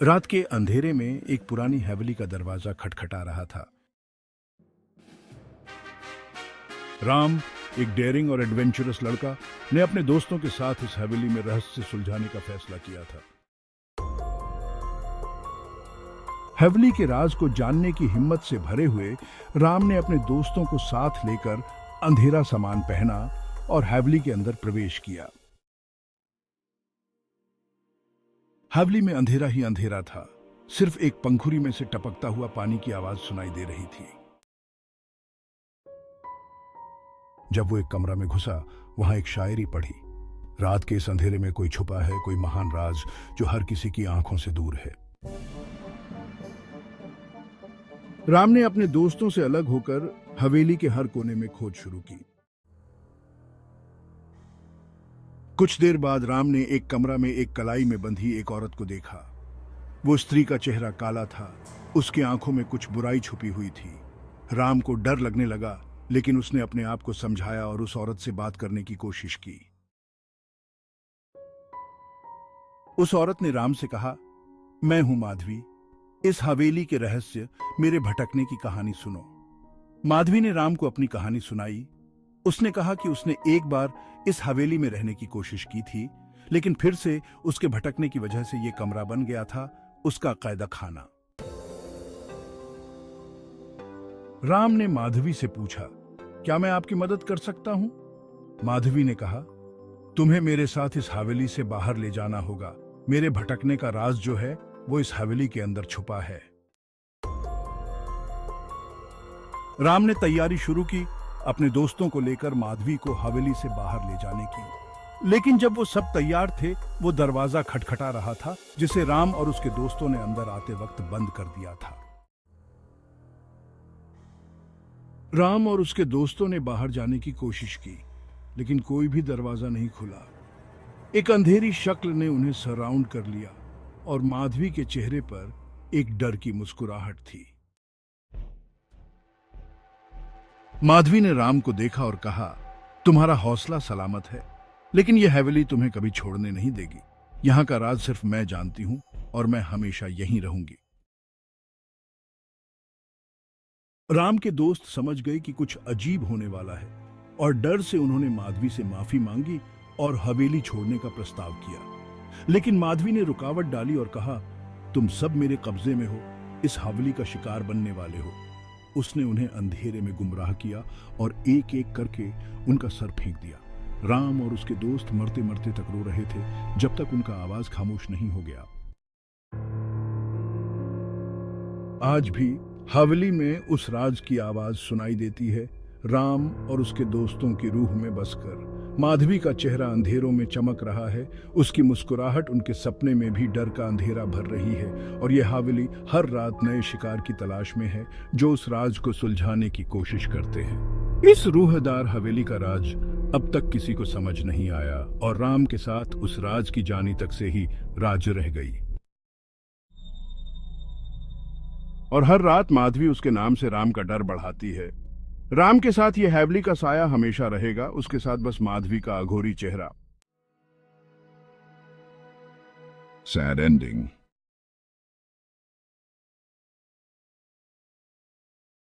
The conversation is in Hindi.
रात के अंधेरे में एक पुरानी हवेली का दरवाजा खटखटा रहा था। राम, एक डेयरिंग और एडवेंचरस लड़का, ने अपने दोस्तों के साथ इस हवेली में रहस्य सुलझाने का फैसला किया था। हवेली के राज को जानने की हिम्मत से भरे हुए राम ने अपने दोस्तों को साथ लेकर अंधेरा सामान पहना और हवेली के अंदर प्रवेश किया। हवेली में अंधेरा ही अंधेरा था। सिर्फ एक पंखुड़ी में से टपकता हुआ पानी की आवाज सुनाई दे रही थी। जब वो एक कमरा में घुसा, वहां एक शायरी पढ़ी। रात के इस अंधेरे में कोई छुपा है, कोई महान राज जो हर किसी की आंखों से दूर है। राम ने अपने दोस्तों से अलग होकर हवेली के हर कोने में खोज शुरू की। कुछ देर बाद राम ने एक कमरा में एक कलाई में बंधी एक औरत को देखा। वो स्त्री का चेहरा काला था, उसकी आंखों में कुछ बुराई छुपी हुई थी। राम को डर लगने लगा, लेकिन उसने अपने आप को समझाया और उस औरत से बात करने की कोशिश की। उस औरत ने राम से कहा, मैं हूं माधवी, इस हवेली के रहस्य, मेरे भटकने की कहानी सुनो। माधवी ने राम को अपनी कहानी सुनाई। उसने कहा कि उसने एक बार इस हवेली में रहने की कोशिश की थी, लेकिन फिर से उसके भटकने की वजह से यह कमरा बन गया था उसका कैदा खाना। राम ने माधवी से पूछा, क्या मैं आपकी मदद कर सकता हूं? माधवी ने कहा, तुम्हें मेरे साथ इस हवेली से बाहर ले जाना होगा। मेरे भटकने का राज जो है वो इस हवेली के अंदर छुपा है। राम ने तैयारी शुरू की, अपने दोस्तों को लेकर माधवी को हवेली से बाहर ले जाने की। लेकिन जब वो सब तैयार थे, वो दरवाजा खटखटा रहा था, जिसे राम और उसके दोस्तों ने अंदर आते वक्त बंद कर दिया था। राम और उसके दोस्तों ने बाहर जाने की कोशिश की, लेकिन कोई भी दरवाजा नहीं खुला। एक अंधेरी शक्ल ने उन्हें सराउंड कर लिया और माधवी के चेहरे पर एक डर की मुस्कुराहट थी। माधवी ने राम को देखा और कहा, तुम्हारा हौसला सलामत है, लेकिन यह हवेली तुम्हें कभी छोड़ने नहीं देगी। यहां का राज सिर्फ मैं जानती हूं और मैं हमेशा यहीं रहूंगी। राम के दोस्त समझ गए कि कुछ अजीब होने वाला है और डर से उन्होंने माधवी से माफी मांगी और हवेली छोड़ने का प्रस्ताव किया। लेकिन माधवी ने रुकावट डाली और कहा, तुम सब मेरे कब्जे में हो, इस हवेली का शिकार बनने वाले हो। उसने उन्हें अंधेरे में गुमराह किया और एक एक करके उनका सर फेंक दिया। राम और उसके दोस्त मरते मरते तक रो रहे थे, जब तक उनका आवाज खामोश नहीं हो गया। आज भी हवेली में उस राज की आवाज सुनाई देती है, राम और उसके दोस्तों की रूह में बसकर। माधवी का चेहरा अंधेरों में चमक रहा है, उसकी मुस्कुराहट उनके सपने में भी डर का अंधेरा भर रही है, और यह हवेली हर रात नए शिकार की तलाश में है, जो उस राज को सुलझाने की कोशिश करते हैं। इस रूहदार हवेली का राज अब तक किसी को समझ नहीं आया, और राम के साथ उस राज की जानी तक से ही राज रह गई। और हर रात माधवी उसके नाम से राम का डर बढ़ाती है। राम के साथ यह हवेली का साया हमेशा रहेगा, उसके साथ बस माधवी का अघोरी चेहरा। Sad ending.